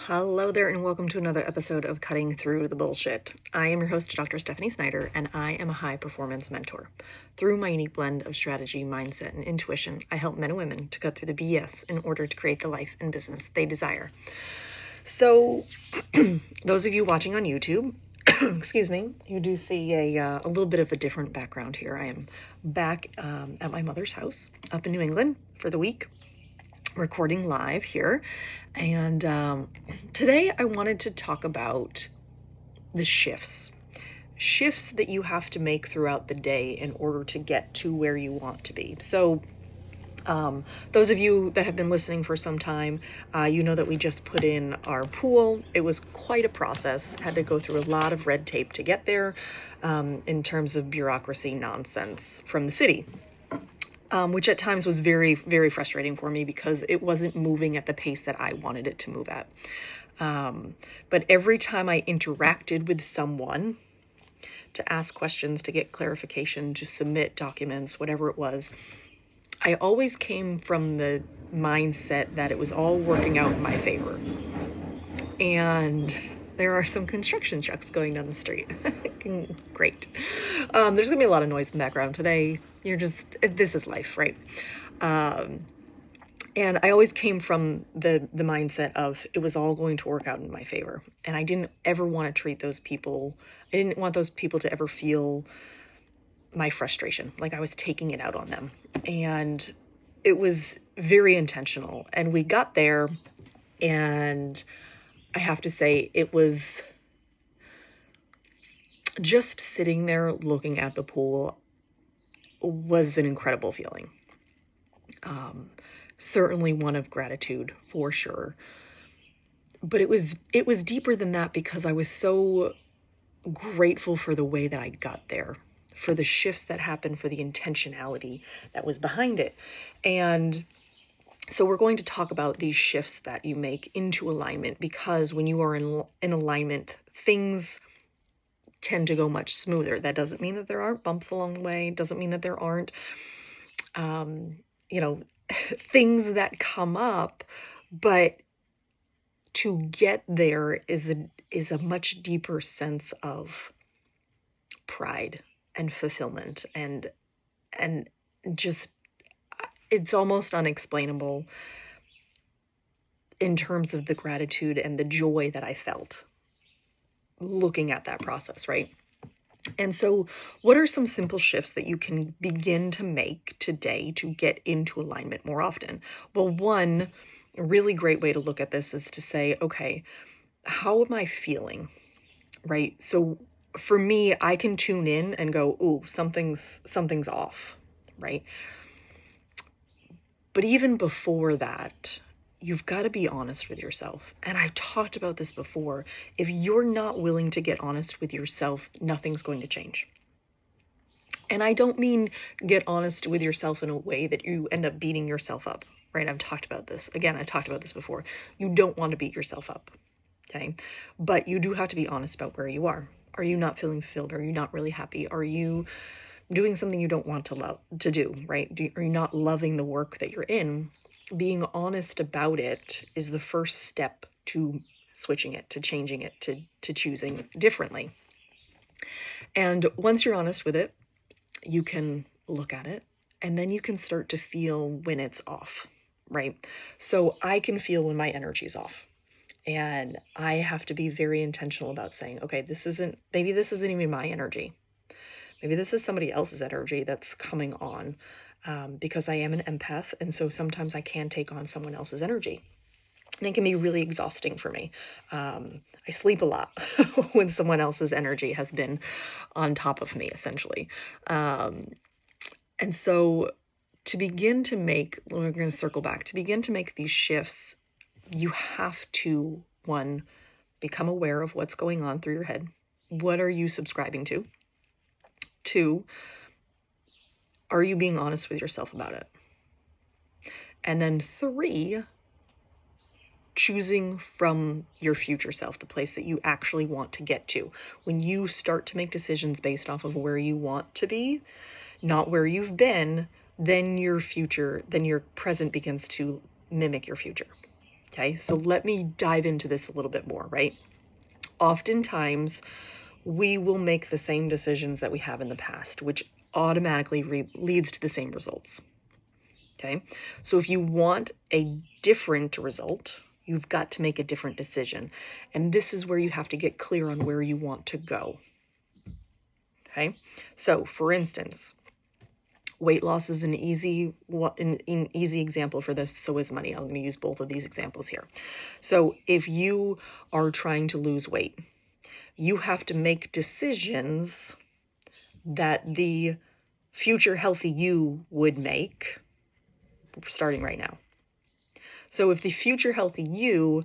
Hello there, and welcome to another episode of Cutting Through the Bullshit. I am your host, Dr. Stephanie Snyder, and I am a high performance mentor. Through my unique blend of strategy, mindset, and intuition, I help men and women to cut through the BS in order to create the life and business they desire. So, those of you watching on YouTube, excuse me, you do see a little bit of a different background here. I am back at my mother's house up in New England for the week, recording live here. And today I wanted to talk about the shifts that you have to make throughout the day in order to get to where you want to be. So those of you that have been listening for some time, you know that we just put in our pool. It was quite a process. Had to go through a lot of red tape to get there, in terms of bureaucracy nonsense from the city. Which at times was very, very frustrating for me because it wasn't moving at the pace that I wanted it to move at. But every time I interacted with someone to ask questions, to get clarification, to submit documents, whatever it was, I always came from the mindset that it was all working out in my favor. And there are some construction trucks going down the street. Great. There's gonna be a lot of noise in the background today. This is life, right? And I always came from the mindset of it was all going to work out in my favor. And I didn't ever want to treat those people, I didn't want those people to ever feel my frustration, like I was taking it out on them. And it was very intentional. And we got there, and I have to say, it was just sitting there looking at the pool was an incredible feeling. Certainly one of gratitude for sure. But it was deeper than that because I was so grateful for the way that I got there, for the shifts that happened, for the intentionality that was behind it. And so we're going to talk about these shifts that you make into alignment, because when you are in alignment, things tend to go much smoother. That doesn't mean that there aren't bumps along the way. It doesn't mean that there aren't, things that come up, but to get there is a much deeper sense of pride and fulfillment, and just, it's almost unexplainable in terms of the gratitude and the joy that I felt looking at that process, right? And so what are some simple shifts that you can begin to make today to get into alignment more often? Well, one really great way to look at this is to say, okay, how am I feeling? Right? So for me, I can tune in and go, ooh, something's off, right? But even before that, you've got to be honest with yourself. And I've talked about this before. If you're not willing to get honest with yourself, nothing's going to change. And I don't mean get honest with yourself in a way that you end up beating yourself up, right? I've talked about this. Again, I talked about this before. You don't want to beat yourself up, okay? But you do have to be honest about where you are. Are you not feeling fulfilled? Are you not really happy? Are you doing something you don't want to do, right? Are you not loving the work that you're in? Being honest about it is the first step to switching it, to changing it, to choosing differently. And once you're honest with it, you can look at it, and then you can start to feel when it's off, right? So I can feel when my energy's off. And I have to be very intentional about saying, okay, maybe this isn't even my energy. Maybe this is somebody else's energy that's coming on, because I am an empath. And so sometimes I can take on someone else's energy. And it can be really exhausting for me. I sleep a lot when someone else's energy has been on top of me, essentially. And so to begin to make, we're going to circle back, to begin to make these shifts, you have to, one, become aware of what's going on through your head. What are you subscribing to? Two, are you being honest with yourself about it? And then three, choosing from your future self, the place that you actually want to get to. When you start to make decisions based off of where you want to be, not where you've been, then your present begins to mimic your future. Okay, so let me dive into this a little bit more, right? Oftentimes, we will make the same decisions that we have in the past, which automatically leads to the same results. Okay, so if you want a different result, you've got to make a different decision. And this is where you have to get clear on where you want to go. Okay, so for instance, weight loss is an easy example for this. So is money. I'm going to use both of these examples here. So if you are trying to lose weight, you have to make decisions that the future healthy you would make starting right now. So if the future healthy you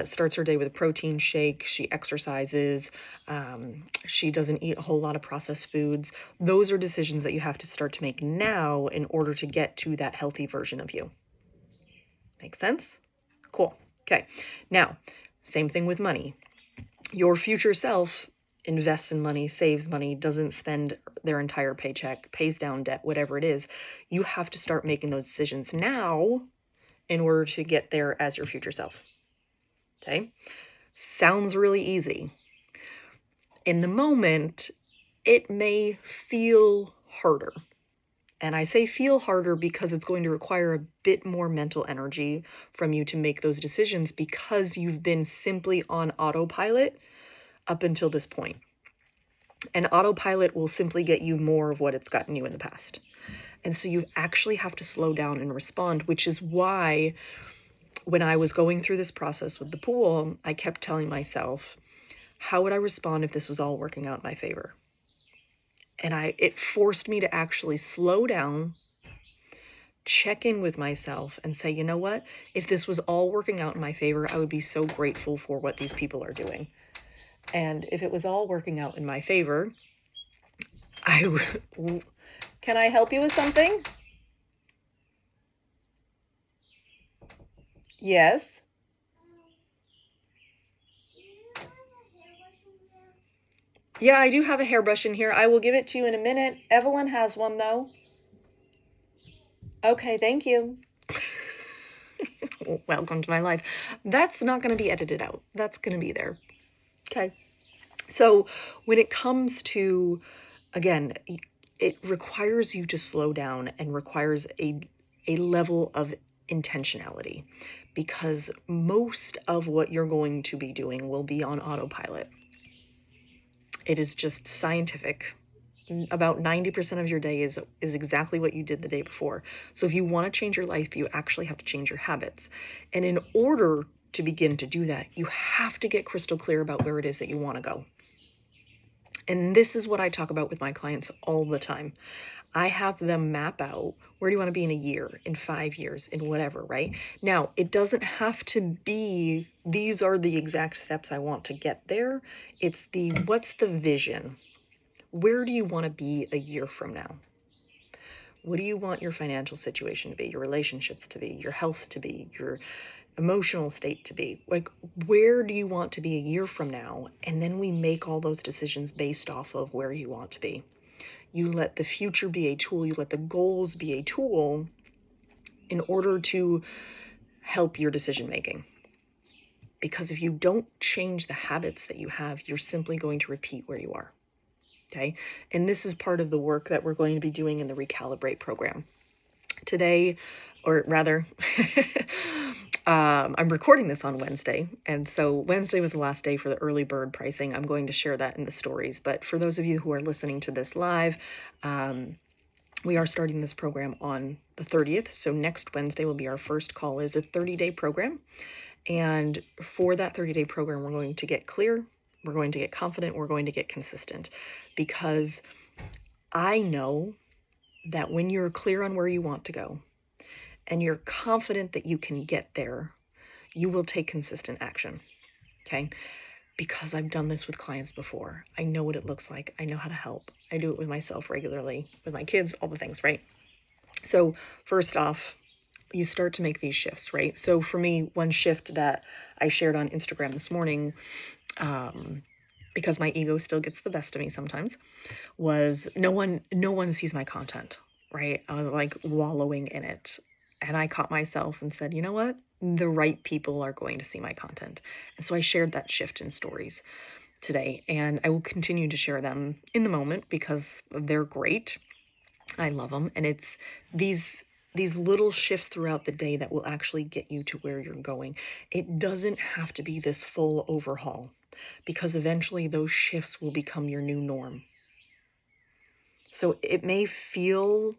starts her day with a protein shake, she exercises, she doesn't eat a whole lot of processed foods, those are decisions that you have to start to make now in order to get to that healthy version of you. Make sense? Cool. Okay. Now, same thing with money. Your future self invests in money, saves money, doesn't spend their entire paycheck, pays down debt, whatever it is. You have to start making those decisions now in order to get there as your future self. Okay? Sounds really easy. In the moment, it may feel harder. And I say feel harder because it's going to require a bit more mental energy from you to make those decisions because you've been simply on autopilot up until this point. And autopilot will simply get you more of what it's gotten you in the past. And so you actually have to slow down and respond, which is why when I was going through this process with the pool, I kept telling myself, how would I respond if this was all working out in my favor? And it forced me to actually slow down, check in with myself and say, you know what? If this was all working out in my favor, I would be so grateful for what these people are doing. And if it was all working out in my favor, can I help you with something? Yes. Yeah, I do have a hairbrush in here. I will give it to you in a minute. Evelyn has one though. Okay, thank you. Welcome to my life. That's not going to be edited out. That's going to be there. Okay. So when it comes to, again, it requires you to slow down and requires a level of intentionality, because most of what you're going to be doing will be on autopilot. It is just scientific. About 90% of your day is exactly what you did the day before. So if you want to change your life, you actually have to change your habits. And in order to begin to do that, you have to get crystal clear about where it is that you want to go. And this is what I talk about with my clients all the time. I have them map out, where do you want to be in a year, in 5 years, in whatever, right? Now, it doesn't have to be, these are the exact steps I want to get there. It's what's the vision? Where do you want to be a year from now? What do you want your financial situation to be, your relationships to be, your health to be, your emotional state to be? Like, where do you want to be a year from now? And then we make all those decisions based off of where you want to be. You let the future be a tool. You let the goals be a tool in order to help your decision making. Because if you don't change the habits that you have, you're simply going to repeat where you are. Okay. And this is part of the work that we're going to be doing in the Recalibrate program. Today, or rather, I'm recording this on Wednesday. And so Wednesday was the last day for the early bird pricing. I'm going to share that in the stories. But for those of you who are listening to this live, we are starting this program on the 30th. So next Wednesday will be our first call. Is a 30-day program. And for that 30-day program, we're going to get clear. We're going to get confident. We're going to get consistent, because I know that when you're clear on where you want to go and you're confident that you can get there, you will take consistent action. Okay. Because I've done this with clients before. I know what it looks like. I know how to help. I do it with myself regularly, with my kids, all the things, right? So first off, you start to make these shifts, right? So for me, one shift that I shared on Instagram this morning, because my ego still gets the best of me sometimes, was no one sees my content, right? I was like wallowing in it. And I caught myself and said, you know what? the right people are going to see my content. And so I shared that shift in stories today, and I will continue to share them in the moment because they're great. I love them, and it's these little shifts throughout the day that will actually get you to where you're going. It doesn't have to be this full overhaul, because eventually those shifts will become your new norm. So it may feel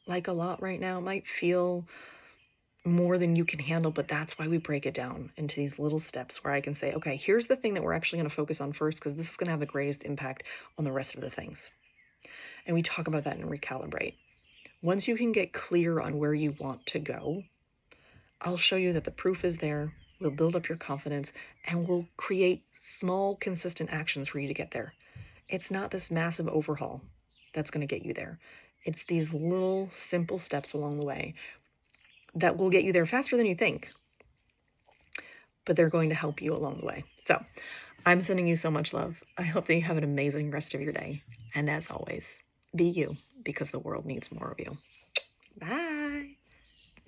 like a lot right now. It might feel more than you can handle, but that's why we break it down into these little steps where I can say, okay, here's the thing that we're actually going to focus on first, because this is going to have the greatest impact on the rest of the things. And we talk about that and recalibrate. Once you can get clear on where you want to go, I'll show you that the proof is there. We'll build up your confidence, and we'll create small, consistent actions for you to get there. It's not this massive overhaul that's going to get you there. It's these little, simple steps along the way that will get you there faster than you think, but they're going to help you along the way. So I'm sending you so much love. I hope that you have an amazing rest of your day. And as always, be you, because the world needs more of you.